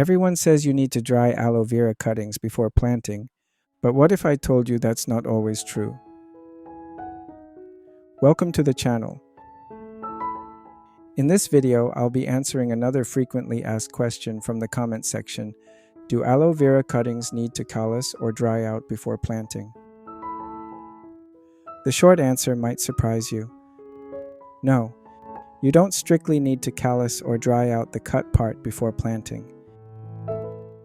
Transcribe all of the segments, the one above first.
Everyone says you need to dry aloe vera cuttings before planting, but what if I told you that's not always true? Welcome to the channel. In this video, I'll be answering another frequently asked question from the comment section. Do aloe vera cuttings need to callus or dry out before planting? The short answer might surprise you. No, you don't strictly need to callus or dry out the cut part before planting.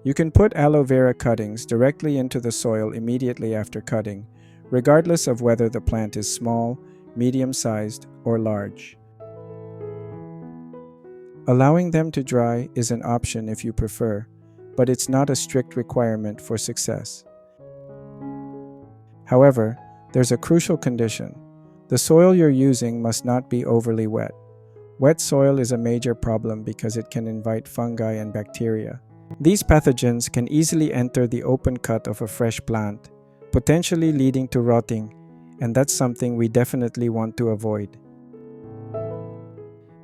You can put aloe vera cuttings directly into the soil immediately after cutting, regardless of whether the plant is small, medium-sized, or large. Allowing them to dry is an option if you prefer, but it's not a strict requirement for success. However, there's a crucial condition. The soil you're using must not be overly wet. Wet soil is a major problem because it can invite fungi and bacteria. These pathogens can easily enter the open cut of a fresh plant, potentially leading to rotting, and that's something we definitely want to avoid.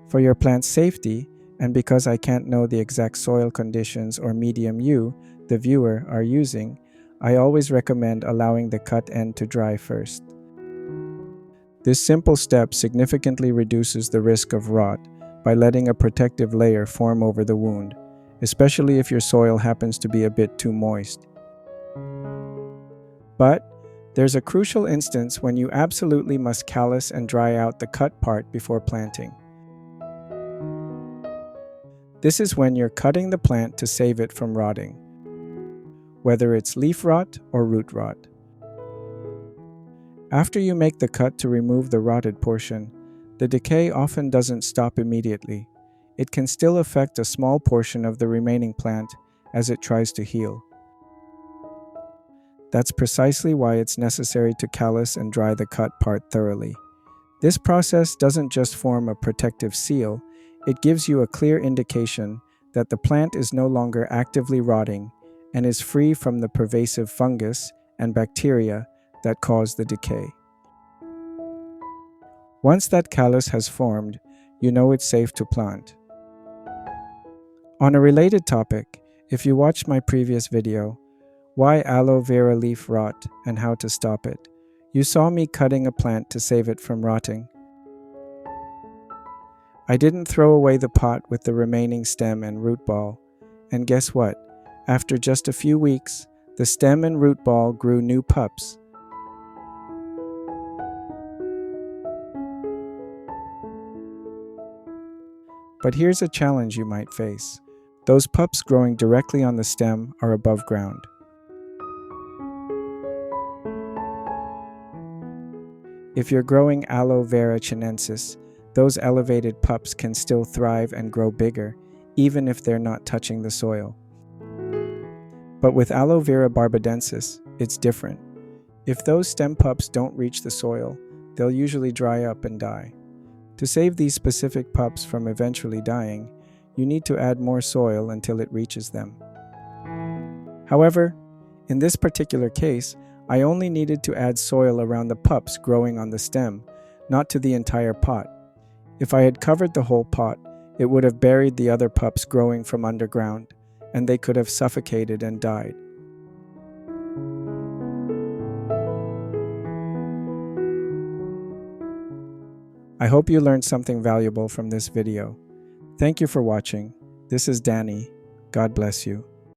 For your plant's safety, and because I can't know the exact soil conditions or medium you, the viewer, are using, I always recommend allowing the cut end to dry first. This simple step significantly reduces the risk of rot by letting a protective layer form over the wound, especially if your soil happens to be a bit too moist. But there's a crucial instance when you absolutely must callus and dry out the cut part before planting. This is when you're cutting the plant to save it from rotting, whether it's leaf rot or root rot. After you make the cut to remove the rotted portion, the decay often doesn't stop immediately. It can still affect a small portion of the remaining plant as it tries to heal. That's precisely why it's necessary to callus and dry the cut part thoroughly. This process doesn't just form a protective seal, it gives you a clear indication that the plant is no longer actively rotting and is free from the pervasive fungus and bacteria that cause the decay. Once that callus has formed, you know it's safe to plant. On a related topic, if you watched my previous video, Why Aloe Vera Leaf Rot and How to Stop It, you saw me cutting a plant to save it from rotting. I didn't throw away the pot with the remaining stem and root ball, and guess what? After just a few weeks, the stem and root ball grew new pups. But here's a challenge you might face. Those pups growing directly on the stem are above ground. If you're growing Aloe Vera chinensis, those elevated pups can still thrive and grow bigger, even if they're not touching the soil. But with Aloe Vera barbadensis, it's different. If those stem pups don't reach the soil, they'll usually dry up and die. To save these specific pups from eventually dying, you need to add more soil until it reaches them. However, in this particular case, I only needed to add soil around the pups growing on the stem, not to the entire pot. If I had covered the whole pot, it would have buried the other pups growing from underground, and they could have suffocated and died. I hope you learned something valuable from this video. Thank you for watching. This is Danny. God bless you.